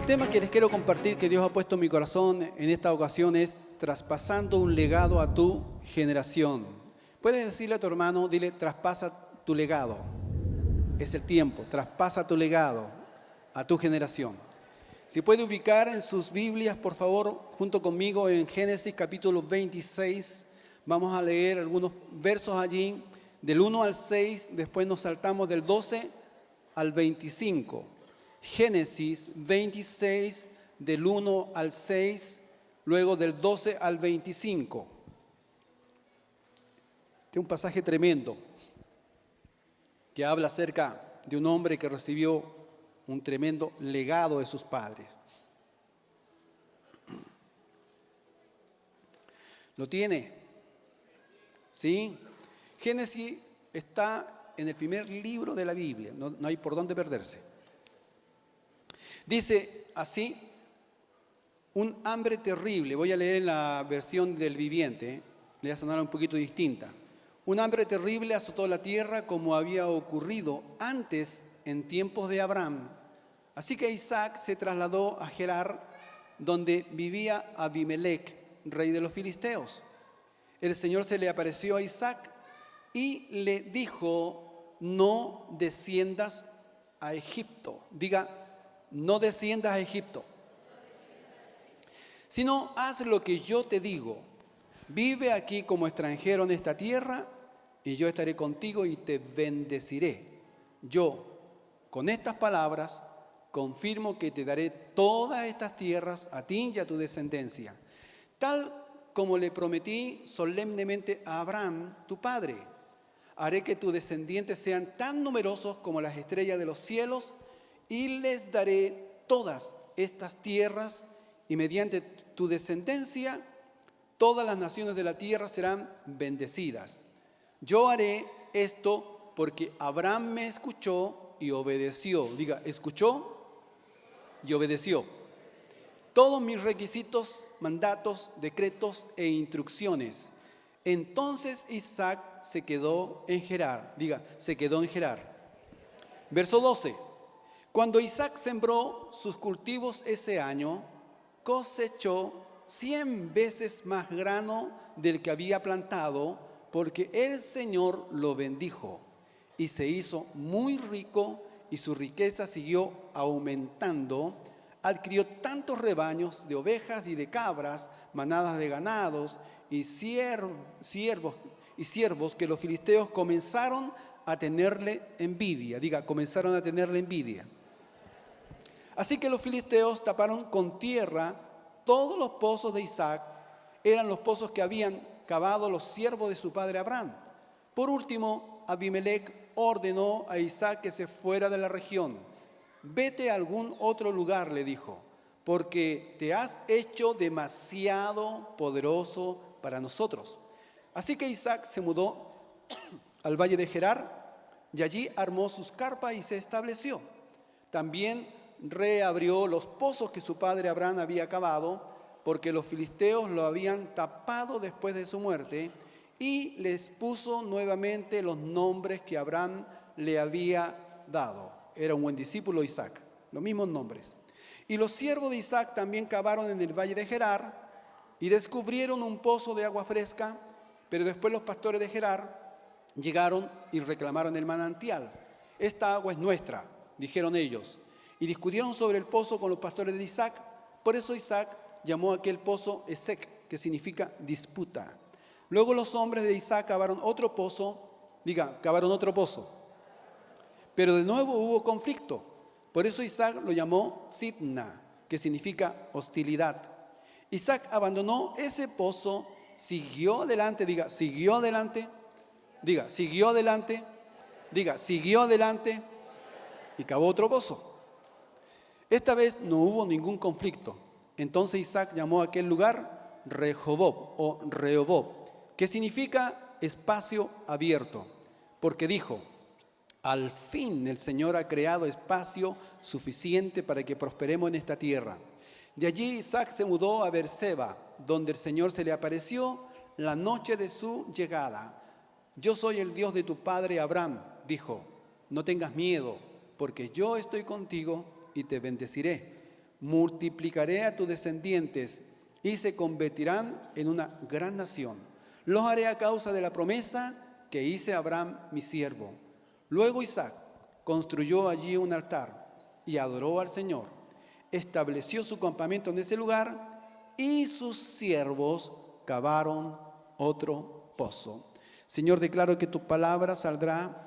El tema que les quiero compartir, que Dios ha puesto en mi corazón en esta ocasión, es traspasando un legado a tu generación. Puedes decirle a tu hermano, dile, traspasa tu legado. Es el tiempo, traspasa tu legado a tu generación. Si puede ubicar en sus Biblias, por favor, junto conmigo en Génesis capítulo 26, vamos a leer algunos versos allí, del 1 al 6, después nos saltamos del 12 al 25. Génesis 26, del 1 al 6, luego del 12 al 25. Este es un pasaje tremendo que habla acerca de un hombre que recibió un tremendo legado de sus padres. ¿Lo tiene? ¿Sí? Génesis está en el primer libro de la Biblia, no hay por dónde perderse. Dice así, un hambre terrible, voy a leer en la versión del Viviente, le voy a sonar un poquito distinta. Un hambre terrible azotó la tierra como había ocurrido antes en tiempos de Abraham. Así que Isaac se trasladó a Gerar, donde vivía Abimelec, rey de los filisteos. El Señor se le apareció a Isaac y le dijo, no desciendas a Egipto. Diga, no desciendas a Egipto, sino haz lo que yo te digo. Vive aquí como extranjero en esta tierra y yo estaré contigo y te bendeciré. Yo, con estas palabras, confirmo que te daré todas estas tierras a ti y a tu descendencia, tal como le prometí solemnemente a Abraham, tu padre. Haré que tus descendientes sean tan numerosos como las estrellas de los cielos y les daré todas estas tierras y mediante tu descendencia todas las naciones de la tierra serán bendecidas. Yo haré esto porque Abraham me escuchó y obedeció. Diga, escuchó y obedeció todos mis requisitos, mandatos, decretos e instrucciones. Entonces Isaac se quedó en Gerar. Diga, se quedó en Gerar. Verso 12. Cuando Isaac sembró sus cultivos ese año, cosechó 100 veces más grano del que había plantado, porque el Señor lo bendijo y se hizo muy rico y su riqueza siguió aumentando. Adquirió tantos rebaños de ovejas y de cabras, manadas de ganados y siervos que los filisteos comenzaron a tenerle envidia. Diga, comenzaron a tenerle envidia. Así que los filisteos taparon con tierra todos los pozos de Isaac. Eran los pozos que habían cavado los siervos de su padre Abraham. Por último, Abimelec ordenó a Isaac que se fuera de la región. Vete a algún otro lugar, le dijo, porque te has hecho demasiado poderoso para nosotros. Así que Isaac se mudó al valle de Gerar y allí armó sus carpas y se estableció. También reabrió los pozos que su padre Abraham había cavado, porque los filisteos lo habían tapado después de su muerte, y les puso nuevamente los nombres que Abraham le había dado. Era un buen discípulo Isaac, los mismos nombres. Y los siervos de Isaac también cavaron en el valle de Gerar y descubrieron un pozo de agua fresca, pero después los pastores de Gerar llegaron y reclamaron el manantial. Esta agua es nuestra, dijeron ellos, y discutieron sobre el pozo con los pastores de Isaac. Por eso Isaac llamó a aquel pozo Esek, que significa disputa. Luego los hombres de Isaac cavaron otro pozo, cavaron otro pozo. Pero de nuevo hubo conflicto. Por eso Isaac lo llamó Sitna, que significa hostilidad. Isaac abandonó ese pozo, siguió adelante, siguió adelante, siguió adelante, siguió adelante y cavó otro pozo. Esta vez no hubo ningún conflicto. Entonces Isaac llamó a aquel lugar Rehoboth o Rehoboth, que significa espacio abierto, porque dijo, al fin el Señor ha creado espacio suficiente para que prosperemos en esta tierra. De allí Isaac se mudó a Beerseba, donde el Señor se le apareció la noche de su llegada. Yo soy el Dios de tu padre Abraham, dijo, no tengas miedo, porque yo estoy contigo y te bendeciré. multiplicaré a tus descendientes y se convertirán en una gran nación. Los haré a causa de la promesa que hice a Abraham, mi siervo. Luego Isaac construyó allí un altar y adoró al Señor. Estableció su campamento en ese lugar y sus siervos cavaron otro pozo. Señor, declaro que tu palabra saldrá,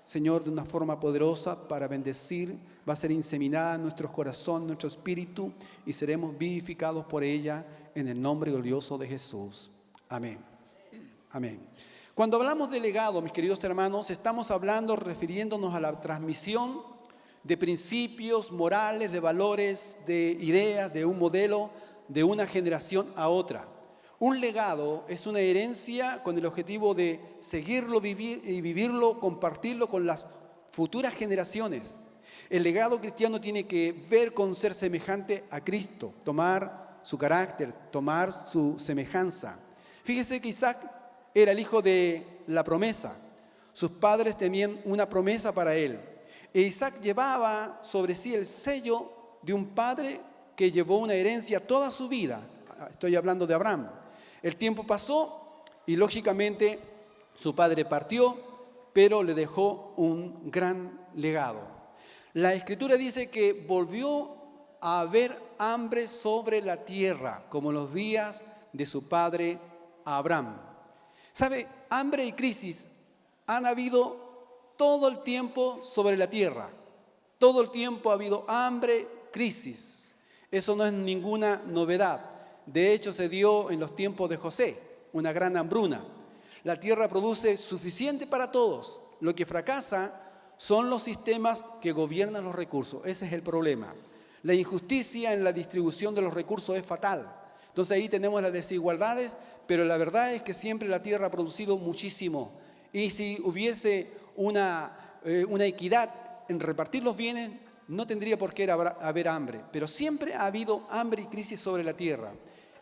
Señor, de una forma poderosa para bendecir, va a ser inseminada en nuestros corazones, en nuestro espíritu, y seremos vivificados por ella en el nombre glorioso de Jesús. Amén. Amén. Cuando hablamos de legado, mis queridos hermanos, estamos hablando, refiriéndonos a la transmisión de principios morales, de valores, de ideas, de un modelo, de una generación a otra. Un legado es una herencia con el objetivo de seguirlo, vivir y vivirlo, compartirlo con las futuras generaciones. El legado cristiano tiene que ver con ser semejante a Cristo, tomar su carácter, tomar su semejanza. Fíjese que Isaac era el hijo de la promesa. Sus padres tenían una promesa para él. E Isaac llevaba sobre sí el sello de un padre que llevó una herencia toda su vida. Estoy hablando de Abraham. El tiempo pasó y lógicamente su padre partió, pero le dejó un gran legado. La Escritura dice que volvió a haber hambre sobre la tierra, como en los días de su padre Abraham. ¿Sabe? Hambre y crisis han habido todo el tiempo sobre la tierra. Todo el tiempo ha habido hambre, crisis. Eso no es ninguna novedad. De hecho, se dio en los tiempos de José, una gran hambruna. La tierra produce suficiente para todos. Lo que fracasa son los sistemas que gobiernan los recursos. Ese es el problema. La injusticia en la distribución de los recursos es fatal. Entonces ahí tenemos las desigualdades, pero la verdad es que siempre la tierra ha producido muchísimo. Y si hubiese una equidad en repartir los bienes, no tendría por qué haber hambre. Pero siempre ha habido hambre y crisis sobre la tierra.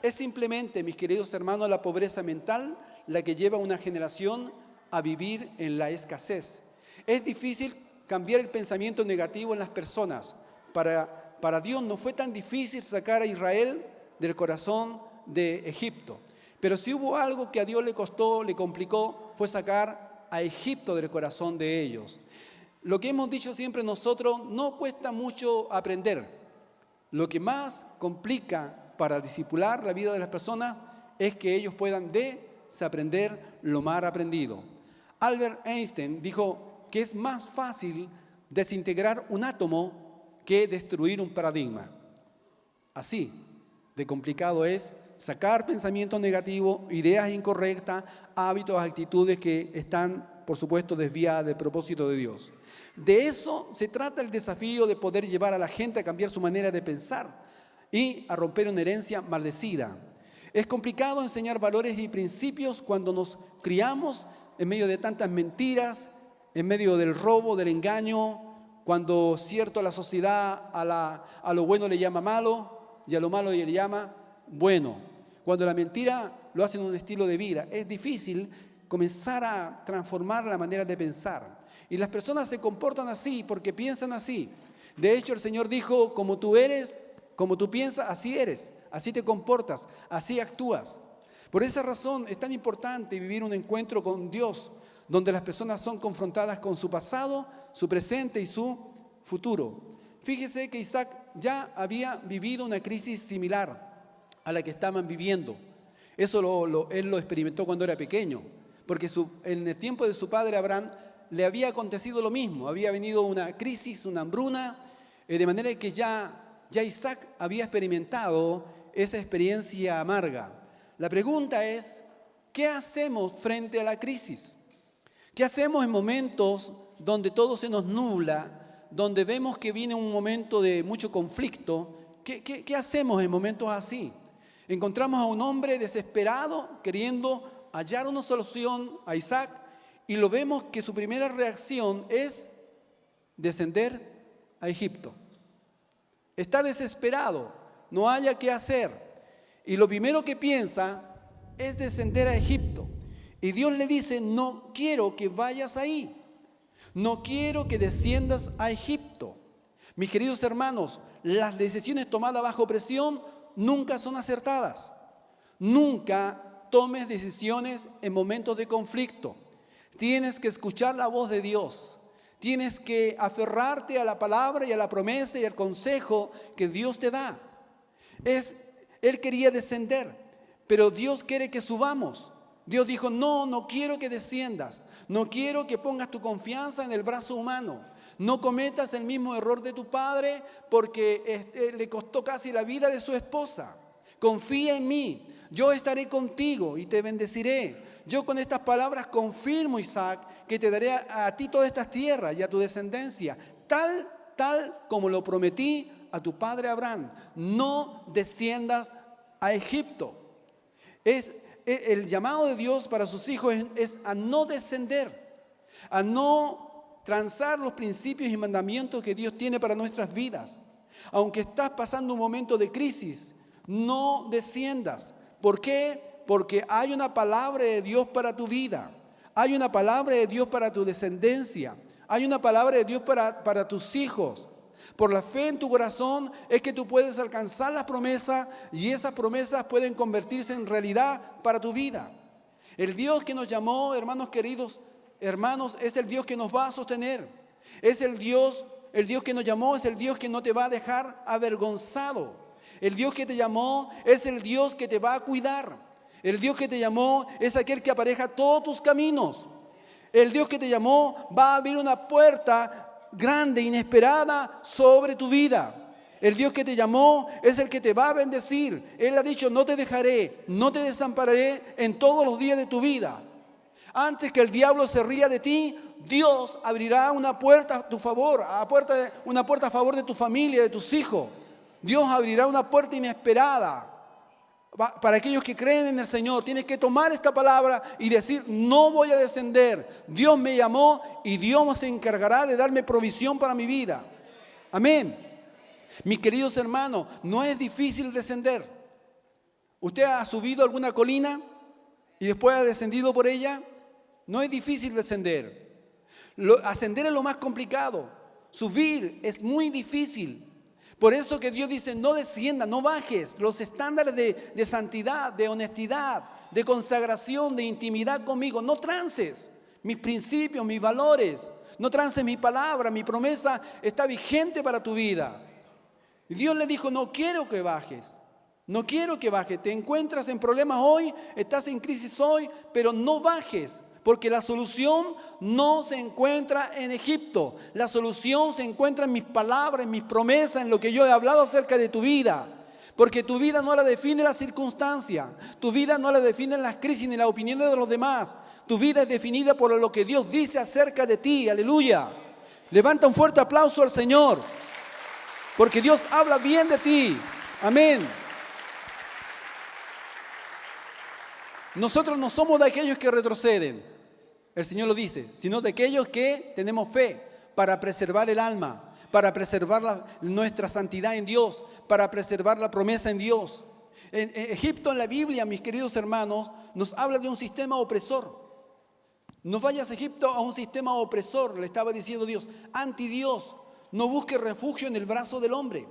Es simplemente, mis queridos hermanos, la pobreza mental la que lleva a una generación a vivir en la escasez. Es difícil cambiar el pensamiento negativo en las personas. Para Dios no fue tan difícil sacar a Israel del corazón de Egipto. Pero si hubo algo que a Dios le costó, le complicó, fue sacar a Egipto del corazón de ellos. Lo que hemos dicho siempre nosotros, no cuesta mucho aprender. Lo que más complica para discipular la vida de las personas es que ellos puedan desaprender lo mal aprendido. Albert Einstein dijo que es más fácil desintegrar un átomo que destruir un paradigma. Así de complicado es sacar pensamientos negativos, ideas incorrectas, hábitos, actitudes que están, por supuesto, desviadas del propósito de Dios. De eso se trata el desafío de poder llevar a la gente a cambiar su manera de pensar y a romper una herencia maldecida. Es complicado enseñar valores y principios cuando nos criamos en medio de tantas mentiras, en medio del robo, del engaño, cuando la sociedad a lo bueno le llama malo y a lo malo le llama bueno. Cuando la mentira lo hacen un estilo de vida, es difícil comenzar a transformar la manera de pensar. Y las personas se comportan así porque piensan así. De hecho, el Señor dijo, como tú eres, como tú piensas, así eres, así te comportas, así actúas. Por esa razón es tan importante vivir un encuentro con Dios, donde las personas son confrontadas con su pasado, su presente y su futuro. Fíjese que Isaac ya había vivido una crisis similar a la que estaban viviendo. Eso él lo experimentó cuando era pequeño, porque en el tiempo de su padre Abraham le había acontecido lo mismo. Había venido una crisis, una hambruna, de manera que ya Isaac había experimentado esa experiencia amarga. La pregunta es, ¿qué hacemos frente a la crisis? ¿Qué hacemos en momentos donde todo se nos nubla, donde vemos que viene un momento de mucho conflicto? ¿Qué hacemos en momentos así? Encontramos a un hombre desesperado queriendo hallar una solución a Isaac y lo vemos que su primera reacción es descender a Egipto. Está desesperado, no haya qué hacer. Y lo primero que piensa es descender a Egipto. Y Dios le dice, no quiero que vayas ahí. No quiero que desciendas a Egipto. Mis queridos hermanos, las decisiones tomadas bajo presión nunca son acertadas. Nunca tomes decisiones en momentos de conflicto. Tienes que escuchar la voz de Dios. Tienes que aferrarte a la palabra y a la promesa y al consejo que Dios te da. Él quería descender, pero Dios quiere que subamos. Dios dijo, no quiero que desciendas. No quiero que pongas tu confianza en el brazo humano. No cometas el mismo error de tu padre porque le costó casi la vida de su esposa. Confía en mí. Yo estaré contigo y te bendeciré. Yo con estas palabras confirmo, Isaac, que te daré a ti todas estas tierras y a tu descendencia, tal como lo prometí a tu padre Abraham. No desciendas a Egipto. El llamado de Dios para sus hijos es a no descender, a no transar los principios y mandamientos que Dios tiene para nuestras vidas. Aunque estás pasando un momento de crisis, no desciendas. ¿Por qué? Porque hay una palabra de Dios para tu vida. Hay una palabra de Dios para tu descendencia. Hay una palabra de Dios para tus hijos. Por la fe en tu corazón es que tú puedes alcanzar las promesas y esas promesas pueden convertirse en realidad para tu vida. El Dios que nos llamó, hermanos queridos, hermanos, es el Dios que nos va a sostener. Es el Dios que nos llamó, es el Dios que no te va a dejar avergonzado. El Dios que te llamó es el Dios que te va a cuidar. El Dios que te llamó es aquel que apareja todos tus caminos. El Dios que te llamó va a abrir una puerta grande, inesperada sobre tu vida. El Dios que te llamó es el que te va a bendecir. Él ha dicho, no te dejaré, no te desampararé en todos los días de tu vida. Antes que el diablo se ría de ti, Dios abrirá una puerta a tu favor, una puerta a favor de tu familia, de tus hijos. Dios abrirá una puerta inesperada. Para aquellos que creen en el Señor, tienes que tomar esta palabra y decir, no voy a descender. Dios me llamó y Dios se encargará de darme provisión para mi vida. Amén. Mis queridos hermanos, no es difícil descender. ¿Usted ha subido alguna colina y después ha descendido por ella? No es difícil descender. Ascender es lo más complicado. Subir es muy difícil. Por eso que Dios dice, no desciendas, no bajes los estándares de santidad, de honestidad, de consagración, de intimidad conmigo. No trances mis principios, mis valores. No trances mi palabra, mi promesa está vigente para tu vida. Y Dios le dijo, no quiero que bajes. No quiero que bajes. Te encuentras en problemas hoy, estás en crisis hoy, pero no bajes. Porque la solución no se encuentra en Egipto. La solución se encuentra en mis palabras, en mis promesas, en lo que yo he hablado acerca de tu vida. Porque tu vida no la define la circunstancia. Tu vida no la definen las crisis ni las opiniones de los demás. Tu vida es definida por lo que Dios dice acerca de ti. Aleluya. Levanta un fuerte aplauso al Señor. Porque Dios habla bien de ti. Amén. Nosotros no somos de aquellos que retroceden. El Señor lo dice, sino de aquellos que tenemos fe para preservar el alma, para preservar nuestra santidad en Dios, para preservar la promesa en Dios. En Egipto, en la Biblia, mis queridos hermanos, nos habla de un sistema opresor. No vayas a Egipto a un sistema opresor, le estaba diciendo Dios, anti Dios. No busques refugio en el brazo del hombre.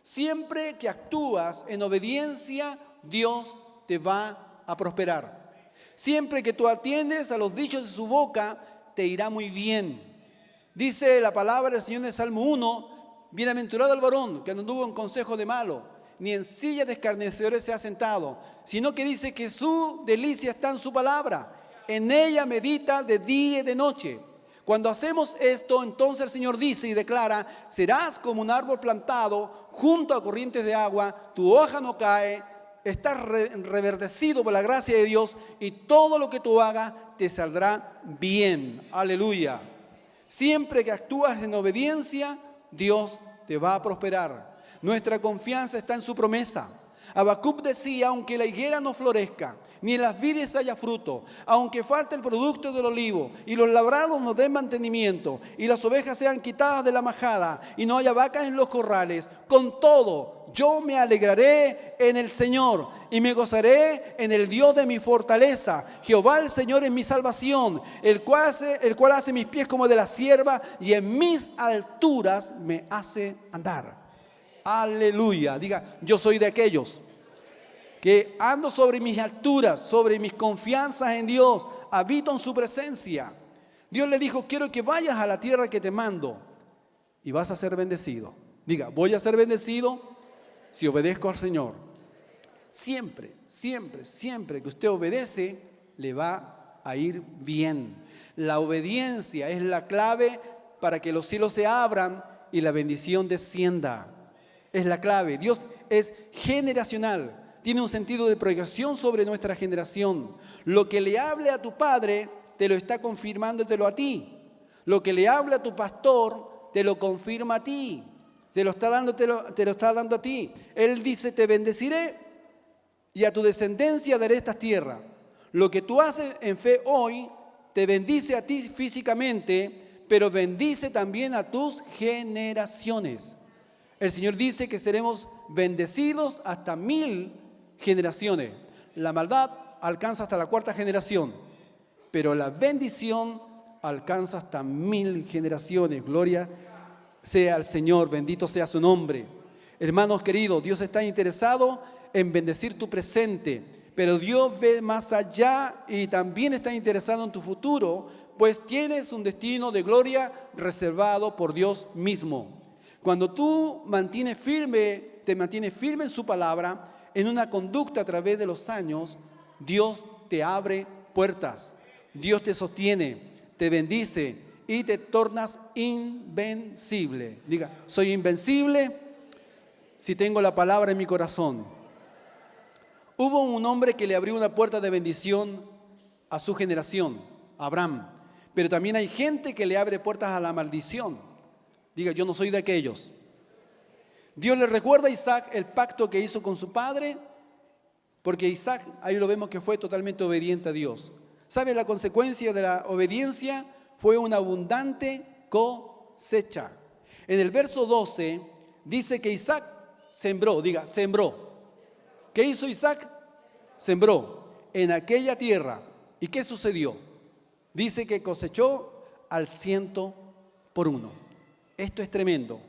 Siempre que actúas en obediencia, Dios te va a prosperar. Siempre que tú atiendes a los dichos de su boca, te irá muy bien. Dice la palabra del Señor en el Salmo 1, bienaventurado el varón que no anduvo en consejo de malo, ni en silla de escarnecedores se ha sentado, sino que dice que su delicia está en su palabra. En ella medita de día y de noche. Cuando hacemos esto, entonces el Señor dice y declara, serás como un árbol plantado junto a corrientes de agua, tu hoja no cae, estás reverdecido por la gracia de Dios y todo lo que tú hagas te saldrá bien. Aleluya. Siempre que actúas en obediencia, Dios te va a prosperar. Nuestra confianza está en su promesa. Habacuc decía, aunque la higuera no florezca, ni en las vides haya fruto, aunque falte el producto del olivo, y los labrados no den mantenimiento, y las ovejas sean quitadas de la majada, y no haya vacas en los corrales, con todo, yo me alegraré en el Señor y me gozaré en el Dios de mi fortaleza. Jehová el Señor es mi salvación, el cual hace mis pies como de la sierva y en mis alturas me hace andar. Aleluya. Diga, yo soy de aquellos que ando sobre mis alturas, sobre mis confianzas en Dios, habito en su presencia. Dios le dijo, quiero que vayas a la tierra que te mando y vas a ser bendecido. Diga, voy a ser bendecido si obedezco al Señor. Siempre, siempre, siempre que usted obedece, le va a ir bien. La obediencia es la clave para que los cielos se abran y la bendición descienda. Es la clave. Dios es generacional. Tiene un sentido de proyección sobre nuestra generación. Lo que le hable a tu padre, te lo está confirmándotelo a ti. Lo que le hable a tu pastor, te lo confirma a ti. Te lo está dando a ti. Él dice, te bendeciré y a tu descendencia daré esta tierra. Lo que tú haces en fe hoy, te bendice a ti físicamente, pero bendice también a tus generaciones. El Señor dice que seremos bendecidos hasta 1000 generaciones. La maldad alcanza hasta la 4ª generación, pero la bendición alcanza hasta 1000 generaciones. Gloria sea al Señor, bendito sea su nombre. Hermanos queridos, Dios está interesado en bendecir tu presente, pero Dios ve más allá y también está interesado en tu futuro, pues tienes un destino de gloria reservado por Dios mismo. Cuando tú te mantienes firme en su palabra, en una conducta a través de los años, Dios te abre puertas, Dios te sostiene, te bendice y te tornas invencible. Diga, soy invencible si tengo la palabra en mi corazón. Hubo un hombre que le abrió una puerta de bendición a su generación, Abraham. Pero también hay gente que le abre puertas a la maldición. Diga, yo no soy de aquellos. Dios le recuerda a Isaac el pacto que hizo con su padre, porque Isaac, ahí lo vemos que fue totalmente obediente a Dios. ¿Sabe la consecuencia de la obediencia? Fue una abundante cosecha. En el verso 12 dice que Isaac sembró, diga, sembró. ¿Qué hizo Isaac? Sembró en aquella tierra. ¿Y qué sucedió? Dice que cosechó al 100 por 1. Esto es tremendo.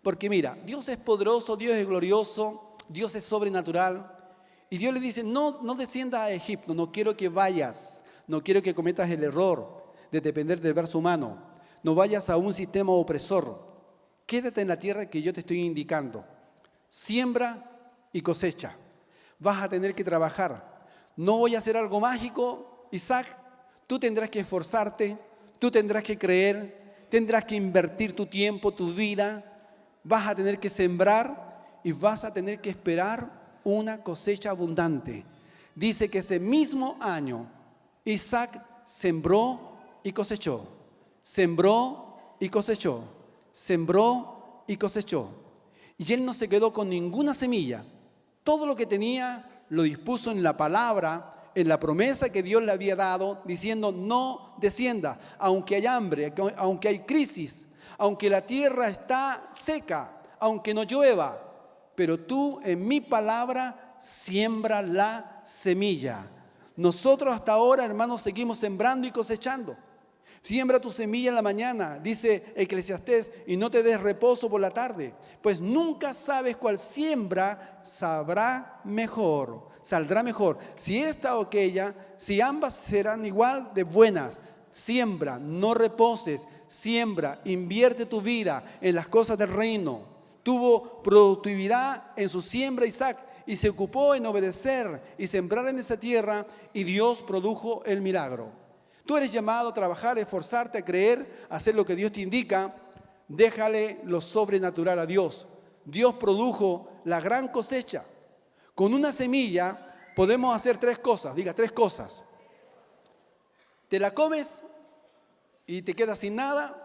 Porque mira, Dios es poderoso, Dios es glorioso, Dios es sobrenatural. Y Dios le dice, no desciendas a Egipto, no quiero que vayas, no quiero que cometas el error de depender del brazo humano. No vayas a un sistema opresor. Quédate en la tierra que yo te estoy indicando. Siembra y cosecha. Vas a tener que trabajar. No voy a hacer algo mágico, Isaac. Tú tendrás que esforzarte, tú tendrás que creer, tendrás que invertir tu tiempo, tu vida. Vas a tener que sembrar y vas a tener que esperar una cosecha abundante. Dice que ese mismo año Isaac sembró y cosechó. Sembró y cosechó. Sembró y cosechó. Y él no se quedó con ninguna semilla. Todo lo que tenía lo dispuso en la palabra, en la promesa que Dios le había dado, diciendo no descienda, aunque hay hambre, aunque hay crisis, aunque la tierra está seca, aunque no llueva, pero tú en mi palabra siembra la semilla. Nosotros hasta ahora, hermanos, seguimos sembrando y cosechando. Siembra tu semilla en la mañana, dice Eclesiastés, y no te des reposo por la tarde, pues nunca sabes cuál siembra saldrá mejor. Si esta o aquella, si ambas serán igual de buenas. Siembra, no reposes, siembra, invierte tu vida en las cosas del reino. Tuvo productividad en su siembra Isaac y se ocupó en obedecer y sembrar en esa tierra y Dios produjo el milagro. Tú eres llamado a trabajar, a esforzarte, a creer, a hacer lo que Dios te indica. Déjale lo sobrenatural a Dios. Dios produjo la gran cosecha. Con una semilla podemos hacer 3 cosas. Diga, 3 cosas. Te la comes y te quedas sin nada.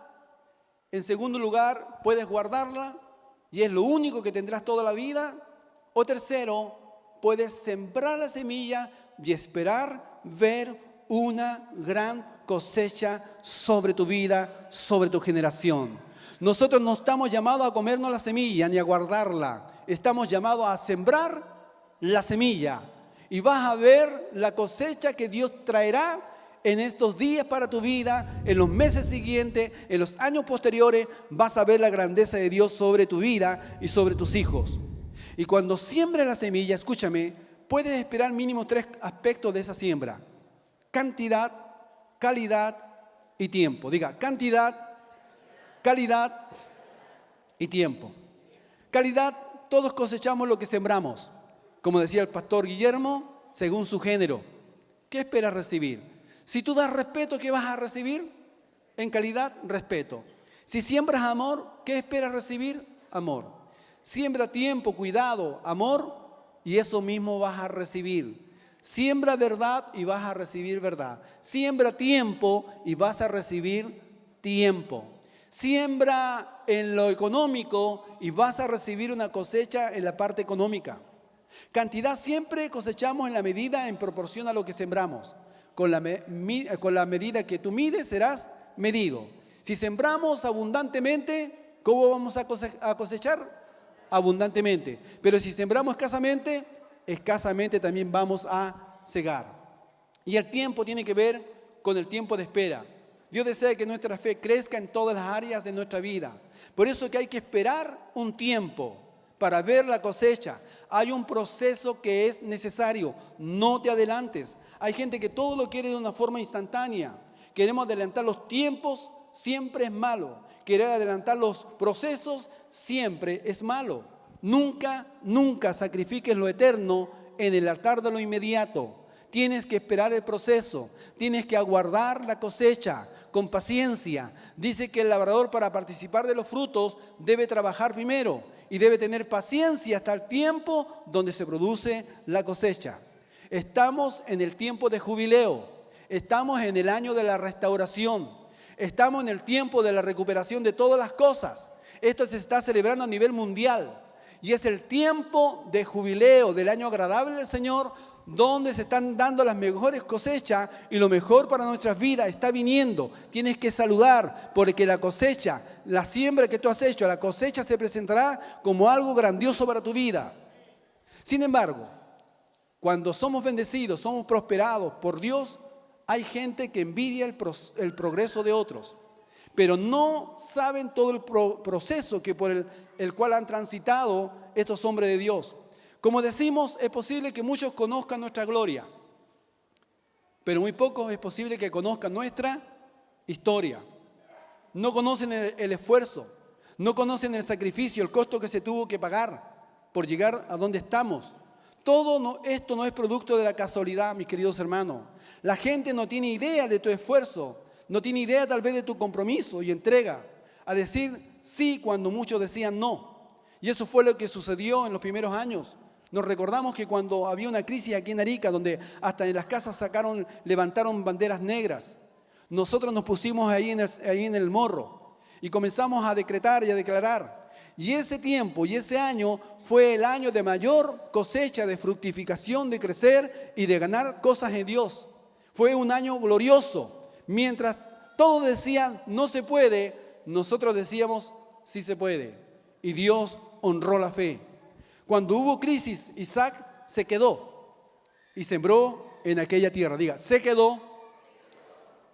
En segundo lugar, puedes guardarla y es lo único que tendrás toda la vida. O tercero, puedes sembrar la semilla y esperar ver una gran cosecha sobre tu vida, sobre tu generación. Nosotros no estamos llamados a comernos la semilla ni a guardarla. estamos llamados a sembrar la semilla. Y vas a ver la cosecha que Dios traerá en estos días para tu vida, en los meses siguientes, en los años posteriores. Vas a ver la grandeza de Dios sobre tu vida y sobre tus hijos. Y cuando siembres la semilla, escúchame, puedes esperar mínimo 3 aspectos de esa siembra: cantidad, calidad y tiempo. Diga, cantidad, calidad y tiempo. Calidad, todos cosechamos lo que sembramos. Como decía el pastor Guillermo, según su género. ¿Qué esperas recibir? Si tú das respeto, ¿qué vas a recibir? En calidad, respeto. Si siembras amor, ¿qué esperas recibir? Amor. Siembra tiempo, cuidado, amor, y eso mismo vas a recibir. Siembra verdad y vas a recibir verdad. Siembra tiempo y vas a recibir tiempo. Siembra en lo económico y vas a recibir una cosecha en la parte económica. Cantidad siempre cosechamos en la medida, en proporción a lo que sembramos. Con la medida que tú mides serás medido. Si sembramos abundantemente, ¿cómo vamos a cosechar? Abundantemente. Pero si sembramos escasamente, escasamente también vamos a cegar. Y el tiempo tiene que ver con el tiempo de espera. Dios desea que nuestra fe crezca en todas las áreas de nuestra vida. Por eso que hay que esperar un tiempo para ver la cosecha. Hay un proceso que es necesario. No te adelantes. Hay gente que todo lo quiere de una forma instantánea. Queremos adelantar los tiempos, siempre es malo. Querer adelantar los procesos siempre es malo. Nunca, nunca sacrifiques lo eterno en el altar de lo inmediato. Tienes que esperar el proceso, tienes que aguardar la cosecha con paciencia. Dice que el labrador, para participar de los frutos, debe trabajar primero y debe tener paciencia hasta el tiempo donde se produce la cosecha. Estamos en el tiempo de jubileo, estamos en el año de la restauración, estamos en el tiempo de la recuperación de todas las cosas. Esto se está celebrando a nivel mundial y es el tiempo de jubileo del año agradable del Señor, donde se están dando las mejores cosechas y lo mejor para nuestras vidas está viniendo. Tienes que saludar, porque la cosecha, la siembra que tú has hecho, la cosecha se presentará como algo grandioso para tu vida. Sin embargo, cuando somos bendecidos, somos prosperados por Dios, hay gente que envidia el progreso de otros, pero no saben todo el proceso que por el cual han transitado estos hombres de Dios. Como decimos, es posible que muchos conozcan nuestra gloria, pero muy pocos es posible que conozcan nuestra historia. No conocen el esfuerzo, no conocen el sacrificio, el costo que se tuvo que pagar por llegar a donde estamos. Esto no es producto de la casualidad, mis queridos hermanos. La gente no tiene idea de tu esfuerzo, no tiene idea tal vez de tu compromiso y entrega a decir sí cuando muchos decían no. Y eso fue lo que sucedió en los primeros años. Nos recordamos que cuando había una crisis aquí en Arica, donde hasta en las casas levantaron banderas negras, nosotros nos pusimos ahí en el morro y comenzamos a decretar y a declarar. Y ese tiempo y ese año fue el año de mayor cosecha, de fructificación, de crecer y de ganar cosas en Dios. Fue un año glorioso. Mientras todos decían no se puede, nosotros decíamos sí se puede. Y Dios honró la fe. Cuando hubo crisis, Isaac se quedó y sembró en aquella tierra. Diga, se quedó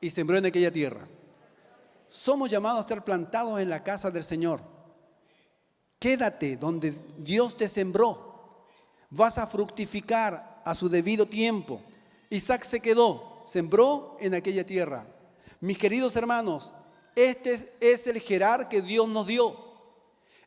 y sembró en aquella tierra. Somos llamados a estar plantados en la casa del Señor. Quédate donde Dios te sembró. Vas a fructificar a su debido tiempo. Isaac se quedó, sembró en aquella tierra. Mis queridos hermanos, este es el gerar que Dios nos dio.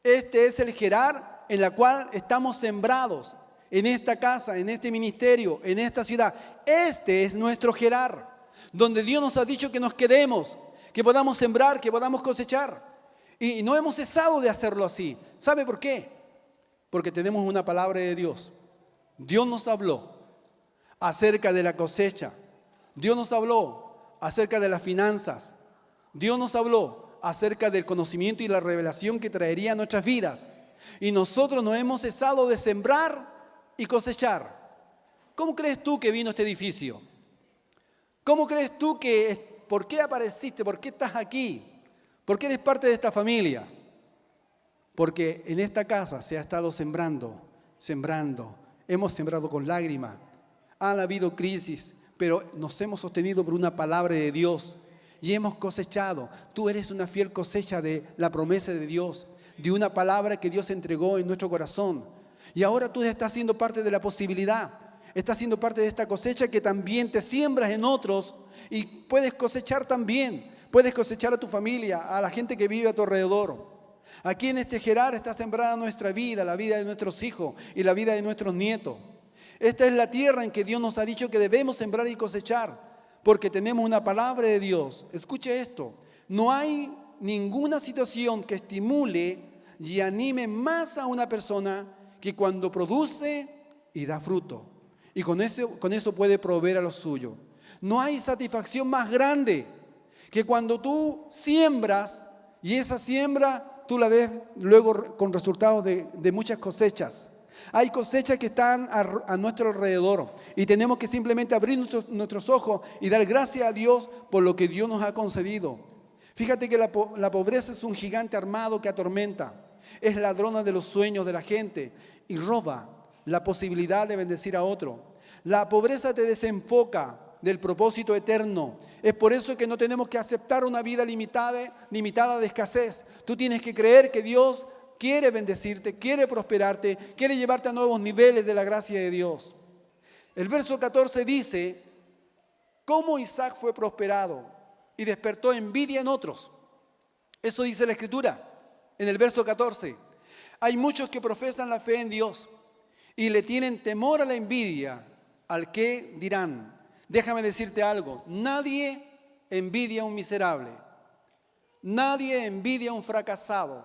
Este es el gerar en la cual estamos sembrados, en esta casa, en este ministerio, en esta ciudad. Este es nuestro gerar, donde Dios nos ha dicho que nos quedemos, que podamos sembrar, que podamos cosechar. Y no hemos cesado de hacerlo así. ¿Sabe por qué? Porque tenemos una palabra de Dios. Dios nos habló acerca de la cosecha. Dios nos habló acerca de las finanzas. Dios nos habló acerca del conocimiento y la revelación que traería a nuestras vidas. Y nosotros no hemos cesado de sembrar y cosechar. ¿Cómo crees tú que vino este edificio? ¿Cómo crees tú por qué apareciste? ¿Por qué estás aquí? ¿Por qué eres parte de esta familia? Porque en esta casa se ha estado sembrando. Hemos sembrado con lágrimas. Han habido crisis, pero nos hemos sostenido por una palabra de Dios y hemos cosechado. Tú eres una fiel cosecha de la promesa de Dios, de una palabra que Dios entregó en nuestro corazón. Y ahora tú estás siendo parte de la posibilidad, estás siendo parte de esta cosecha que también te siembras en otros y puedes cosechar también. Puedes cosechar a tu familia, a la gente que vive a tu alrededor. Aquí en este Gerar está sembrada nuestra vida, la vida de nuestros hijos y la vida de nuestros nietos. Esta es la tierra en que Dios nos ha dicho que debemos sembrar y cosechar, porque tenemos una palabra de Dios. Escuche esto, no hay ninguna situación que estimule y anime más a una persona que cuando produce y da fruto. Y con eso puede proveer a lo suyo. No hay satisfacción más grande que cuando tú siembras y esa siembra tú la ves luego con resultados de muchas cosechas. Hay cosechas que están a nuestro alrededor y tenemos que simplemente abrir nuestros ojos y dar gracias a Dios por lo que Dios nos ha concedido. Fíjate que la pobreza es un gigante armado que atormenta, es ladrona de los sueños de la gente y roba la posibilidad de bendecir a otro. La pobreza te desenfoca del propósito eterno. Es por eso que no tenemos que aceptar una vida limitada de escasez. Tú tienes que creer que Dios quiere bendecirte, quiere prosperarte, quiere llevarte a nuevos niveles de la gracia de Dios. El verso 14 dice, cómo Isaac fue prosperado y despertó envidia en otros. Eso dice la Escritura en el verso 14. Hay muchos que profesan la fe en Dios y le tienen temor a la envidia, al que dirán. Déjame decirte algo, nadie envidia a un miserable, nadie envidia a un fracasado,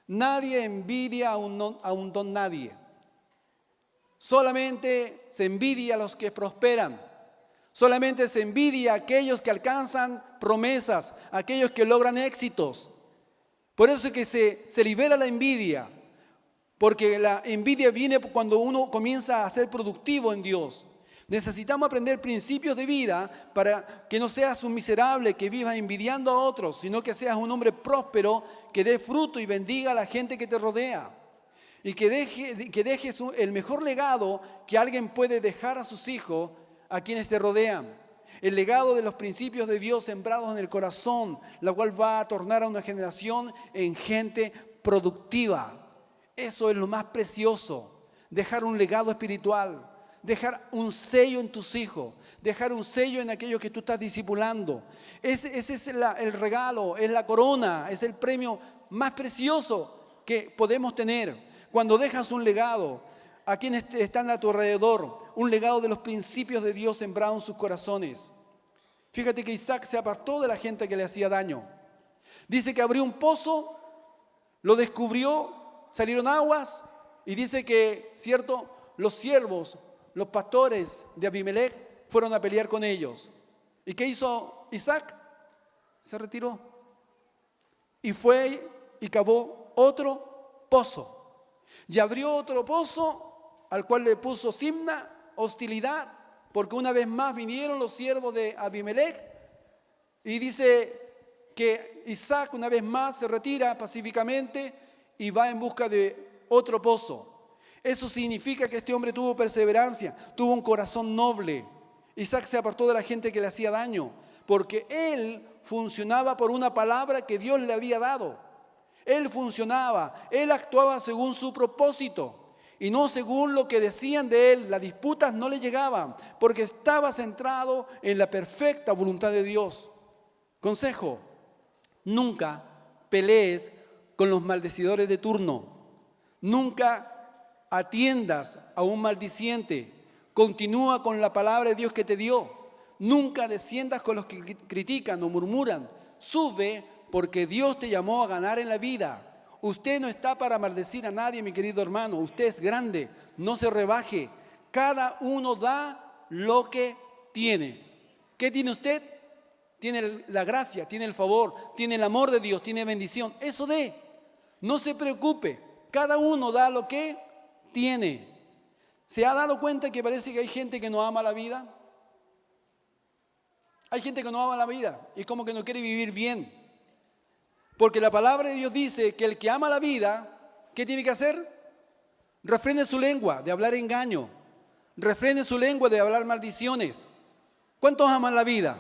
nadie envidia a un don nadie. Solamente se envidia a los que prosperan, solamente se envidia a aquellos que alcanzan promesas, a aquellos que logran éxitos. Por eso es que se libera la envidia, porque la envidia viene cuando uno comienza a ser productivo en Dios. Necesitamos aprender principios de vida para que no seas un miserable que vivas envidiando a otros, sino que seas un hombre próspero que dé fruto y bendiga a la gente que te rodea. Y que dejes el mejor legado que alguien puede dejar a sus hijos, a quienes te rodean. El legado de los principios de Dios sembrados en el corazón, la cual va a tornar a una generación en gente productiva. Eso es lo más precioso, dejar un legado espiritual. Dejar un sello en tus hijos, dejar un sello en aquellos que tú estás discipulando. Ese es el regalo, es la corona, es el premio más precioso que podemos tener. Cuando dejas un legado a quienes están a tu alrededor, un legado de los principios de Dios sembrados en sus corazones. Fíjate que Isaac se apartó de la gente que le hacía daño. Dice que abrió un pozo, lo descubrió, salieron aguas y dice que, ¿cierto?, los siervos, los pastores de Abimelech fueron a pelear con ellos. ¿Y qué hizo Isaac? Se retiró y fue y cavó otro pozo. Y abrió otro pozo al cual le puso Simna, hostilidad, porque una vez más vinieron los siervos de Abimelech y dice que Isaac una vez más se retira pacíficamente y va en busca de otro pozo. Eso significa que este hombre tuvo perseverancia, tuvo un corazón noble. Isaac se apartó de la gente que le hacía daño, porque él funcionaba por una palabra que Dios le había dado. Él funcionaba, él actuaba según su propósito y no según lo que decían de él. Las disputas no le llegaban, porque estaba centrado en la perfecta voluntad de Dios. Consejo, nunca pelees con los maldecidores de turno. Nunca atiendas a un maldiciente. Continúa con la palabra de Dios que te dio. Nunca desciendas con los que critican o murmuran. Sube porque Dios te llamó a ganar en la vida. Usted no está para maldecir a nadie, mi querido hermano. Usted es grande. No se rebaje. Cada uno da lo que tiene. ¿Qué tiene usted? Tiene la gracia, tiene el favor, tiene el amor de Dios, tiene bendición. Eso dé. No se preocupe. Cada uno da lo que tiene. ¿Se ha dado cuenta que parece que hay gente que no ama la vida? Hay gente que no ama la vida y como que no quiere vivir bien. Porque la palabra de Dios dice que el que ama la vida, ¿qué tiene que hacer? Refrene su lengua de hablar engaño. Refrene su lengua de hablar maldiciones. ¿Cuántos aman la vida?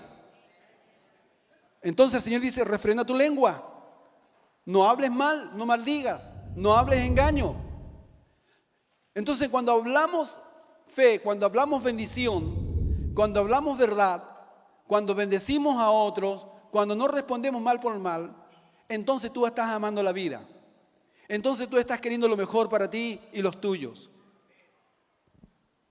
Entonces el Señor dice, refrena tu lengua. No hables mal, no maldigas, no hables engaño. Entonces cuando hablamos fe, cuando hablamos bendición, cuando hablamos verdad, cuando bendecimos a otros, cuando no respondemos mal por mal, entonces tú estás amando la vida. Entonces tú estás queriendo lo mejor para ti y los tuyos.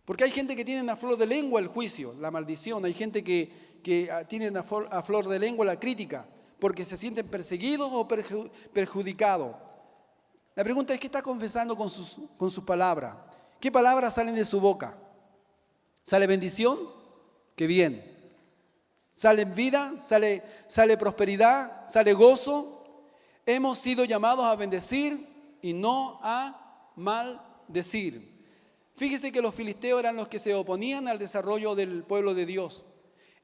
Porque hay gente que tiene a flor de lengua el juicio, la maldición. Hay gente que tienen a flor de lengua la crítica, porque se sienten perseguidos o perjudicados. La pregunta es, ¿qué está confesando con sus palabras? ¿Qué palabras salen de su boca? ¿Sale bendición? ¡Qué bien! ¿Sale vida? ¿Sale prosperidad? ¿Sale gozo? Hemos sido llamados a bendecir y no a maldecir. Fíjese que los filisteos eran los que se oponían al desarrollo del pueblo de Dios.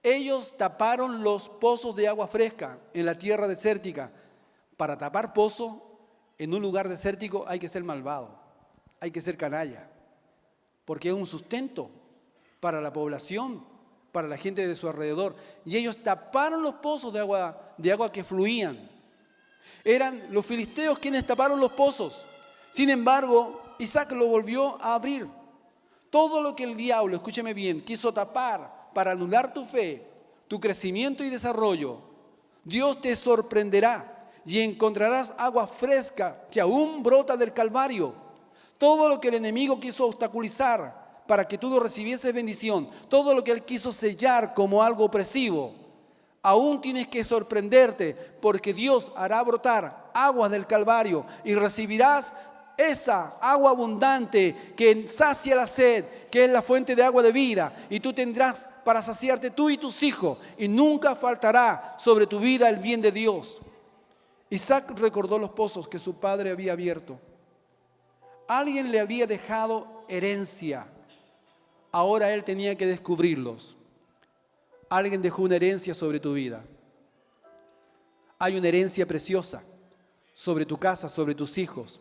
Ellos taparon los pozos de agua fresca en la tierra desértica. Para tapar pozos en un lugar desértico hay que ser malvado, hay que ser canalla, porque es un sustento para la población, para la gente de su alrededor. Y ellos taparon los pozos de agua que fluían. Eran los filisteos quienes taparon los pozos. Sin embargo, Isaac lo volvió a abrir. Todo lo que el diablo, escúcheme bien, quiso tapar para anular tu fe, tu crecimiento y desarrollo, Dios te sorprenderá y encontrarás agua fresca que aún brota del Calvario. Todo lo que el enemigo quiso obstaculizar para que tú no recibieses bendición, todo lo que él quiso sellar como algo opresivo, aún tienes que sorprenderte, porque Dios hará brotar aguas del Calvario y recibirás esa agua abundante que sacia la sed, que es la fuente de agua de vida, y tú tendrás para saciarte tú y tus hijos, y nunca faltará sobre tu vida el bien de Dios. Isaac recordó los pozos que su padre había abierto. Alguien le había dejado herencia. Ahora él tenía que descubrirlos. Alguien dejó una herencia sobre tu vida. Hay una herencia preciosa sobre tu casa, sobre tus hijos.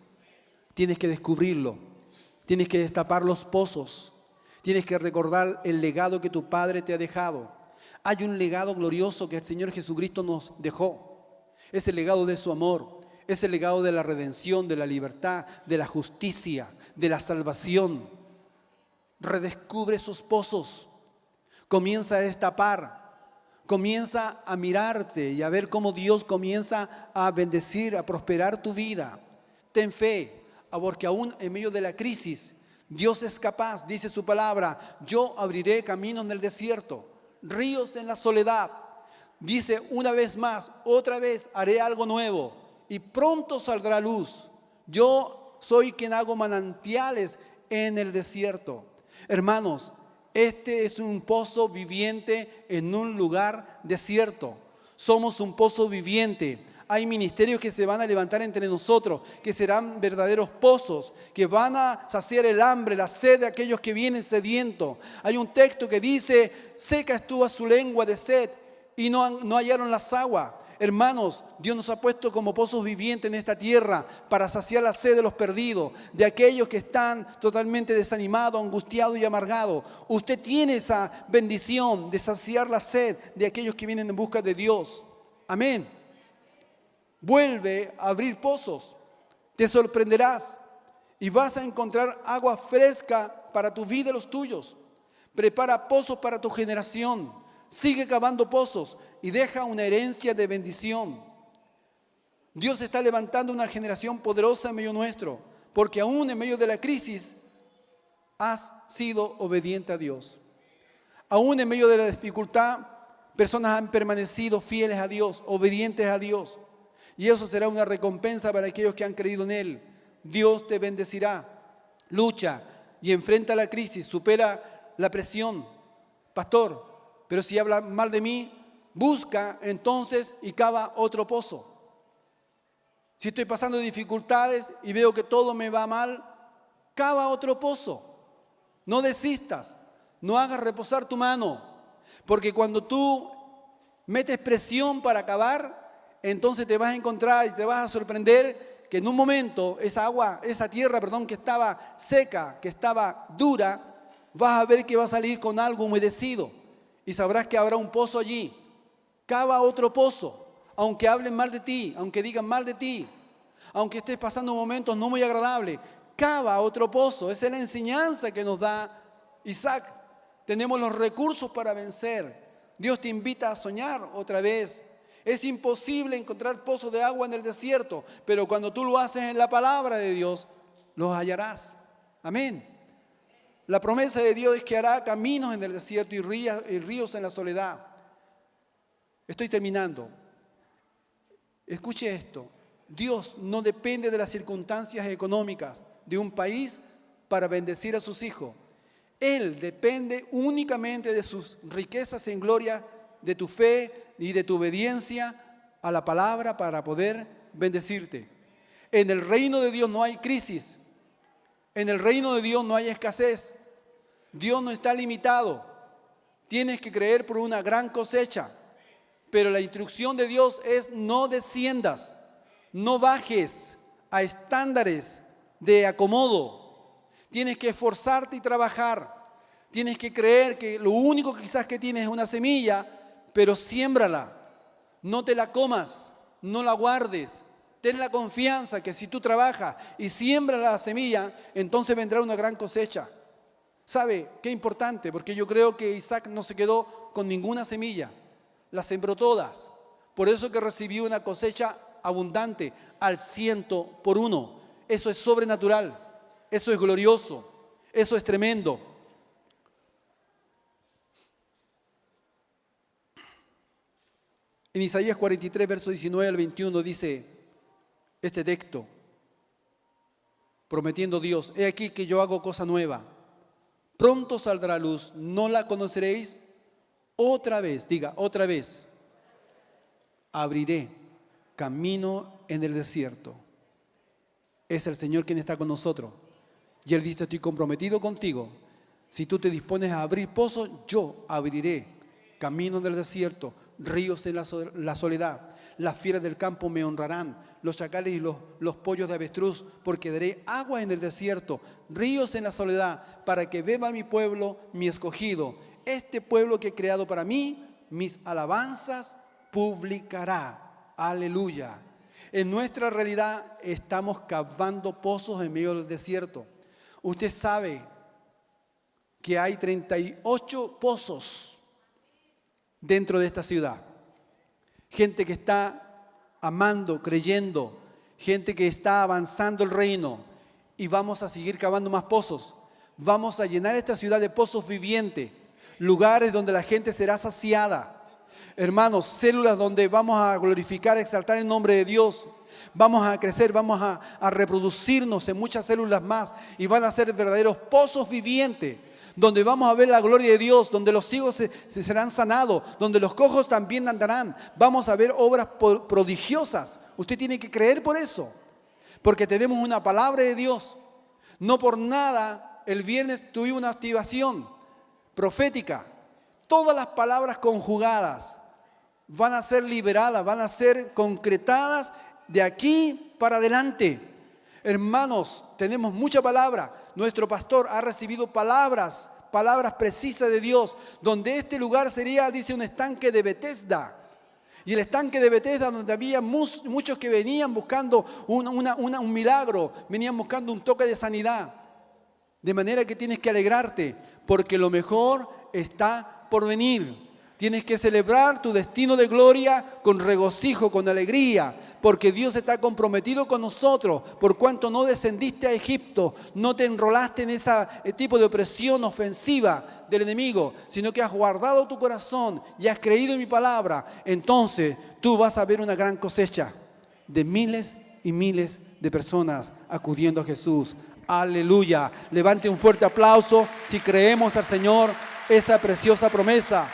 Tienes que descubrirlo. Tienes que destapar los pozos. Tienes que recordar el legado que tu padre te ha dejado. Hay un legado glorioso que el Señor Jesucristo nos dejó. Es el legado de su amor. Es el legado de la redención, de la libertad, de la justicia, de la salvación. Redescubre esos pozos. Comienza a destapar. Comienza a mirarte y a ver cómo Dios comienza a bendecir, a prosperar tu vida. Ten fe, porque aún en medio de la crisis, Dios es capaz, dice su palabra, yo abriré caminos en el desierto, ríos en la soledad. Dice una vez más, otra vez haré algo nuevo y pronto saldrá luz. Yo soy quien hago manantiales en el desierto. Hermanos, este es un pozo viviente en un lugar desierto. Somos un pozo viviente. Hay ministerios que se van a levantar entre nosotros, que serán verdaderos pozos, que van a saciar el hambre, la sed de aquellos que vienen sedientos. Hay un texto que dice, seca estuvo su lengua de sed y no hallaron las aguas. Hermanos, Dios nos ha puesto como pozos vivientes en esta tierra para saciar la sed de los perdidos, de aquellos que están totalmente desanimados, angustiados y amargados. Usted tiene esa bendición de saciar la sed de aquellos que vienen en busca de Dios. Amén. Vuelve a abrir pozos, te sorprenderás y vas a encontrar agua fresca para tu vida y los tuyos. Prepara pozos para tu generación, sigue cavando pozos y deja una herencia de bendición. Dios está levantando una generación poderosa en medio nuestro, porque aún en medio de la crisis has sido obediente a Dios. Aún en medio de la dificultad, personas han permanecido fieles a Dios, obedientes a Dios. Y eso será una recompensa para aquellos que han creído en Él. Dios te bendecirá. Lucha y enfrenta la crisis, supera la presión. Pastor, pero si habla mal de mí, busca entonces y cava otro pozo. Si estoy pasando dificultades y veo que todo me va mal, cava otro pozo. No desistas, no hagas reposar tu mano, porque cuando tú metes presión para cavar, entonces te vas a encontrar y te vas a sorprender que en un momento esa tierra, que estaba seca, que estaba dura, vas a ver que va a salir con algo humedecido y sabrás que habrá un pozo allí. Cava otro pozo, aunque hablen mal de ti, aunque digan mal de ti, aunque estés pasando momentos no muy agradables, cava otro pozo. Esa es la enseñanza que nos da Isaac. Tenemos los recursos para vencer. Dios te invita a soñar otra vez. Es imposible encontrar pozos de agua en el desierto, pero cuando tú lo haces en la palabra de Dios, los hallarás. Amén. La promesa de Dios es que hará caminos en el desierto y ríos en la soledad. Estoy terminando. Escuche esto. Dios no depende de las circunstancias económicas de un país para bendecir a sus hijos. Él depende únicamente de sus riquezas en gloria, de tu fe y de tu obediencia a la palabra para poder bendecirte. En el reino de Dios no hay crisis. En el reino de Dios no hay escasez. Dios no está limitado. Tienes que creer por una gran cosecha. Pero la instrucción de Dios es: no desciendas, no bajes a estándares de acomodo. Tienes que esforzarte y trabajar. Tienes que creer que lo único quizás que tienes es una semilla, pero siémbrala. No te la comas, no la guardes. Ten la confianza que si tú trabajas y siembras la semilla, entonces vendrá una gran cosecha. ¿Sabe qué importante? Porque yo creo que Isaac no se quedó con ninguna semilla. Las sembró todas. Por eso que recibió una cosecha abundante al 100%. Eso es sobrenatural. Eso es glorioso. Eso es tremendo. En Isaías 43, verso 19 al 21 dice este texto, prometiendo Dios: he aquí que yo hago cosa nueva. Pronto saldrá luz, ¿no la conoceréis? Otra vez, diga, otra vez, abriré camino en el desierto. Es el Señor quien está con nosotros. Y Él dice: estoy comprometido contigo. Si tú te dispones a abrir pozos, yo abriré camino en el desierto, ríos en la soledad. Las fieras del campo me honrarán, los chacales y los pollos de avestruz, porque daré agua en el desierto, ríos en la soledad, para que beba mi pueblo, mi escogido. Este pueblo que he creado para mí, mis alabanzas publicará. Aleluya. En nuestra realidad estamos cavando pozos en medio del desierto. Usted sabe que hay 38 pozos dentro de esta ciudad. Gente que está amando, creyendo, gente que está avanzando el reino, y vamos a seguir cavando más pozos. Vamos a llenar esta ciudad de pozos vivientes, lugares donde la gente será saciada. Hermanos, células donde vamos a glorificar, exaltar el nombre de Dios. Vamos a crecer, vamos a reproducirnos en muchas células más, y van a ser verdaderos pozos vivientes, donde vamos a ver la gloria de Dios, donde los ciegos se serán sanados, donde los cojos también andarán. Vamos a ver obras prodigiosas. Usted tiene que creer por eso, porque tenemos una palabra de Dios. No por nada el viernes tuvimos una activación profética. Todas las palabras conjugadas van a ser liberadas, van a ser concretadas de aquí para adelante. Hermanos, tenemos mucha palabra. Nuestro pastor ha recibido palabras precisas de Dios, donde este lugar sería, dice, un estanque de Betesda. Y el estanque de Betesda, donde había muchos que venían buscando un milagro, venían buscando un toque de sanidad. De manera que tienes que alegrarte, porque lo mejor está por venir. Tienes que celebrar tu destino de gloria con regocijo, con alegría, porque Dios está comprometido con nosotros. Por cuanto no descendiste a Egipto, no te enrolaste en ese tipo de opresión ofensiva del enemigo, sino que has guardado tu corazón y has creído en mi palabra, entonces tú vas a ver una gran cosecha de miles y miles de personas acudiendo a Jesús. Aleluya. Levante un fuerte aplauso si creemos al Señor esa preciosa promesa.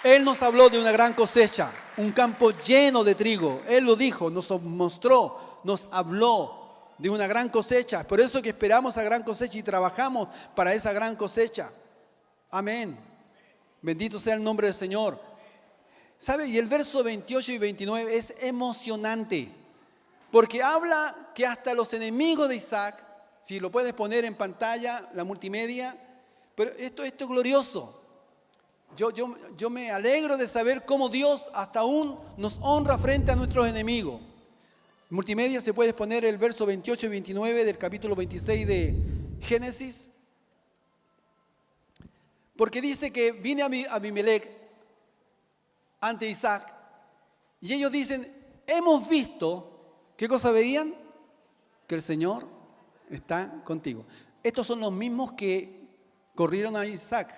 Él nos habló de una gran cosecha, un campo lleno de trigo. Él lo dijo, nos mostró, nos habló de una gran cosecha. Por eso que esperamos a gran cosecha y trabajamos para esa gran cosecha. Amén. Bendito sea el nombre del Señor. ¿Sabe? Y el verso 28 y 29 es emocionante, porque habla que hasta los enemigos de Isaac, si lo puedes poner en pantalla, la multimedia, pero esto es glorioso. Yo me alegro de saber cómo Dios hasta aún nos honra frente a nuestros enemigos. En multimedia se puede poner el verso 28 y 29 del capítulo 26 de Génesis. Porque dice que viene Abimelech ante Isaac y ellos dicen, hemos visto, ¿qué cosa veían? Que el Señor está contigo. Estos son los mismos que corrieron a Isaac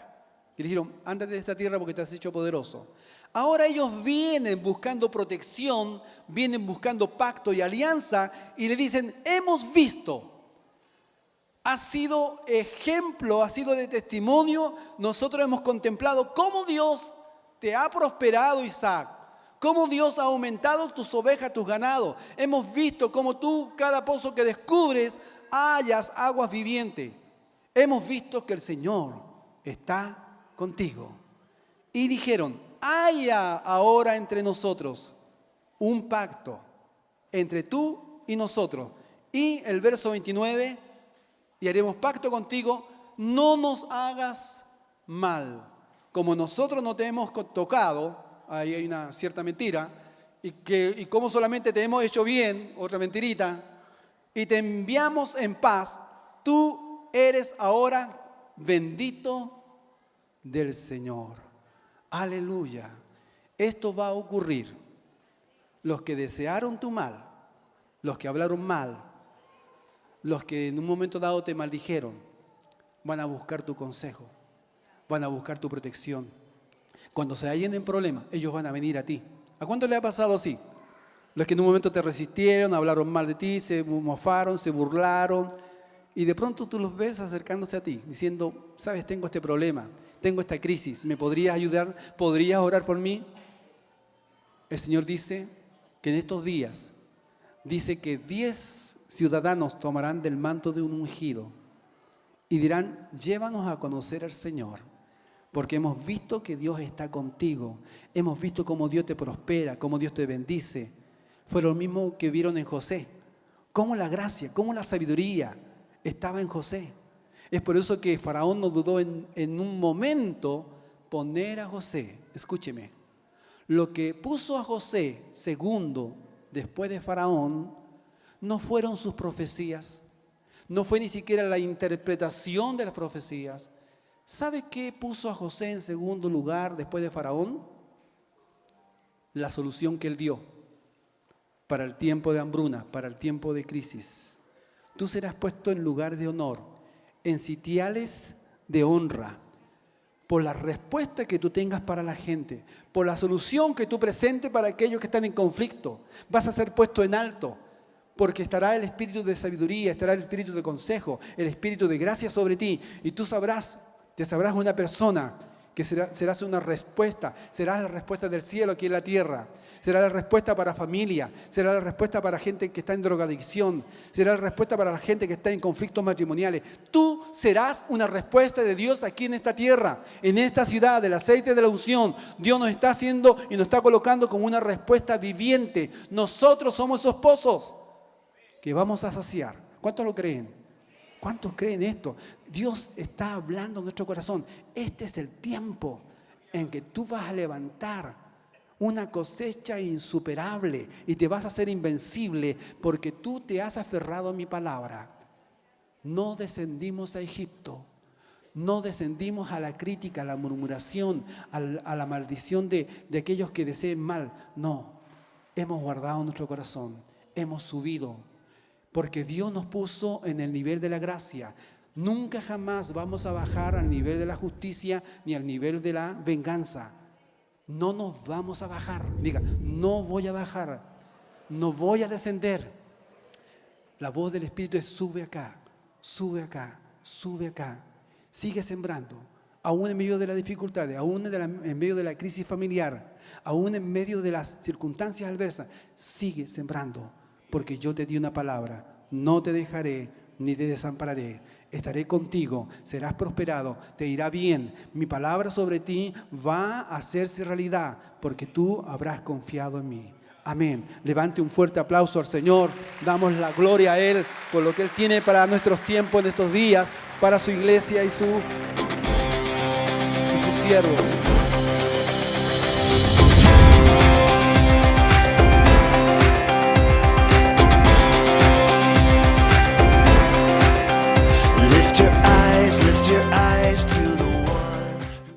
y le dijeron, ándate de esta tierra porque te has hecho poderoso. Ahora ellos vienen buscando protección, vienen buscando pacto y alianza y le dicen, hemos visto. Ha sido ejemplo, ha sido de testimonio. Nosotros hemos contemplado cómo Dios te ha prosperado, Isaac. Cómo Dios ha aumentado tus ovejas, tus ganados. Hemos visto cómo tú, cada pozo que descubres, hallas aguas vivientes. Hemos visto que el Señor está contigo. Y dijeron, haya ahora entre nosotros un pacto entre tú y nosotros. Y el verso 29, y haremos pacto contigo, no nos hagas mal. Como nosotros no te hemos tocado, ahí hay una cierta mentira, y como solamente te hemos hecho bien, otra mentirita, y te enviamos en paz, tú eres ahora bendito del Señor. Aleluya. Esto va a ocurrir. Los que desearon tu mal, los que hablaron mal, los que en un momento dado te maldijeron, van a buscar tu consejo, van a buscar tu protección. Cuando se hallen en problemas, ellos van a venir a ti. ¿A cuánto le ha pasado así? Los que en un momento te resistieron, hablaron mal de ti, se mofaron, se burlaron, y de pronto tú los ves acercándose a ti, diciendo, sabes, tengo este problema, tengo esta crisis, ¿me podrías ayudar? ¿Podrías orar por mí? El Señor dice que en estos días, dice que 10 ciudadanos tomarán del manto de un ungido y dirán, llévanos a conocer al Señor, porque hemos visto que Dios está contigo, hemos visto cómo Dios te prospera, cómo Dios te bendice. Fue lo mismo que vieron en José, cómo la gracia, cómo la sabiduría estaba en José. Es por eso que Faraón no dudó en un momento poner a José. Escúcheme, lo que puso a José segundo después de Faraón no fueron sus profecías, no fue ni siquiera la interpretación de las profecías. ¿Sabe qué puso a José en segundo lugar después de Faraón? La solución que él dio para el tiempo de hambruna, para el tiempo de crisis. Tú serás puesto en lugar de honor, en sitiales de honra, por la respuesta que tú tengas para la gente, por la solución que tú presentes para aquellos que están en conflicto. Vas a ser puesto en alto, porque estará el espíritu de sabiduría, estará el espíritu de consejo, el espíritu de gracia sobre ti, y tú te sabrás una persona que serás una respuesta, serás la respuesta del cielo aquí en la tierra. Será la respuesta para familia, será la respuesta para gente que está en drogadicción, será la respuesta para la gente que está en conflictos matrimoniales. Tú serás una respuesta de Dios aquí en esta tierra, en esta ciudad, del aceite de la unción. Dios nos está haciendo y nos está colocando como una respuesta viviente. Nosotros somos esos pozos que vamos a saciar. ¿Cuántos lo creen? ¿Cuántos creen esto? Dios está hablando en nuestro corazón. Este es el tiempo en que tú vas a levantar una cosecha insuperable y te vas a hacer invencible porque tú te has aferrado a mi palabra. No descendimos a Egipto, no descendimos a la crítica, a la murmuración, a la maldición de aquellos que deseen mal. No, hemos guardado nuestro corazón, hemos subido, porque Dios nos puso en el nivel de la gracia. Nunca jamás vamos a bajar al nivel de la justicia ni al nivel de la venganza. No nos vamos a bajar. Diga, no voy a bajar, no voy a descender. La voz del Espíritu es sube acá, sube acá, sube acá. Sigue sembrando, aún en medio de las dificultades, aún en medio de la crisis familiar, aún en medio de las circunstancias adversas. Sigue sembrando, porque yo te di una palabra. No te dejaré, ni te desampararé. Estaré contigo, serás prosperado, te irá bien. Mi palabra sobre ti va a hacerse realidad porque tú habrás confiado en mí. Amén. Levante un fuerte aplauso al Señor. Damos la gloria a Él por lo que Él tiene para nuestros tiempos en estos días, para su iglesia y sus siervos. Lift your eyes